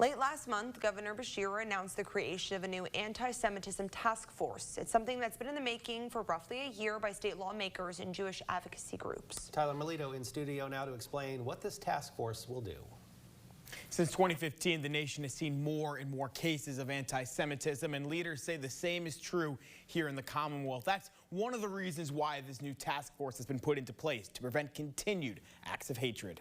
Late last month, Governor Beshear announced the creation of a new anti-Semitism task force. It's something that's been in the making for roughly a year by state lawmakers and Jewish advocacy groups. Tyler Melito in studio now to explain what this task force will do. Since 2015, the nation has seen more and more cases of anti-Semitism, and leaders say the same is true here in the Commonwealth. That's one of the reasons why this new task force has been put into place to prevent continued acts of hatred.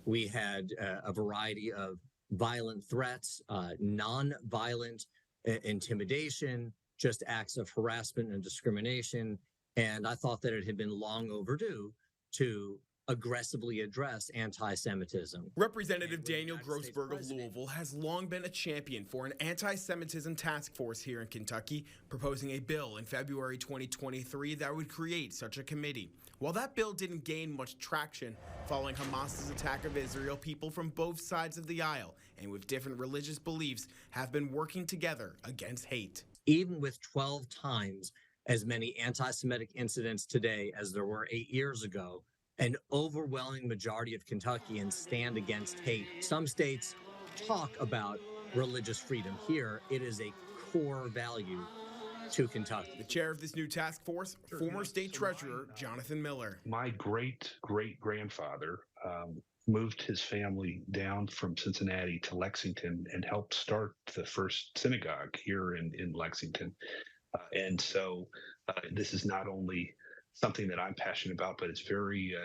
We had a variety of violent threats, non-violent intimidation, just acts of harassment and discrimination. And I thought that it had been long overdue to aggressively address anti-Semitism. Representative Daniel Grossberg of Louisville has long been a champion for an anti-Semitism task force here in Kentucky, proposing a bill in February 2023 that would create such a committee. While that bill didn't gain much traction following Hamas's attack of Israel, people from both sides of the aisle and with different religious beliefs have been working together against hate. Even with 12 times as many anti-Semitic incidents today as there were 8 years ago, an overwhelming majority of Kentuckians stand against hate. Some states talk about religious freedom. Here, it is a core value to Kentucky. The chair of this new task force, former state treasurer Jonathan Miller. My great-great-grandfather moved his family down from Cincinnati to Lexington and helped start the first synagogue here in Lexington. And so this is not only something that I'm passionate about, but it's very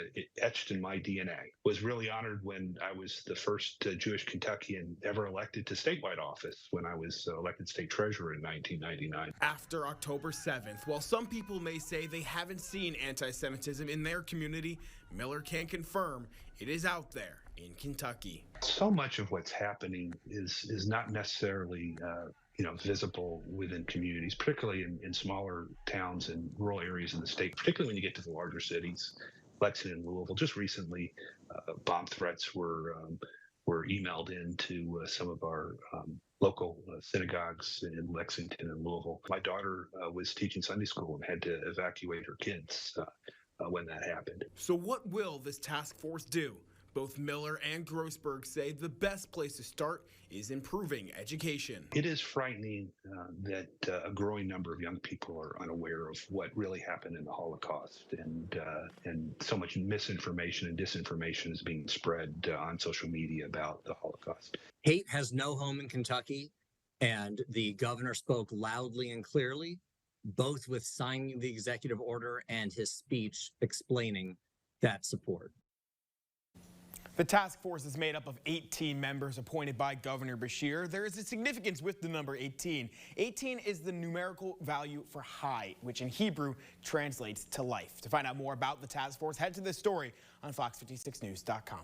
etched in my DNA. Was really honored when I was the first Jewish Kentuckian ever elected to statewide office when I was elected state treasurer in 1999. After October 7th, while some people may say they haven't seen anti-Semitism in their community, Miller can confirm it is out there in Kentucky. So much of what's happening is not necessarily visible within communities, particularly in smaller towns and rural areas in the state, particularly when you get to the larger cities, Lexington and Louisville. Just recently, bomb threats were emailed into some of our local synagogues in Lexington and Louisville. My daughter was teaching Sunday school and had to evacuate her kids when that happened. So what will this task force do? Both Miller and Grossberg say the best place to start is improving education. It is frightening that a growing number of young people are unaware of what really happened in the Holocaust, and so much misinformation and disinformation is being spread on social media about the Holocaust. Hate has no home in Kentucky, and the governor spoke loudly and clearly, both with signing the executive order and his speech explaining that support. The task force is made up of 18 members appointed by Governor Beshear. There is a significance with the number 18. 18 is the numerical value for high, which in Hebrew translates to life. To find out more about the task force, head to this story on fox56news.com.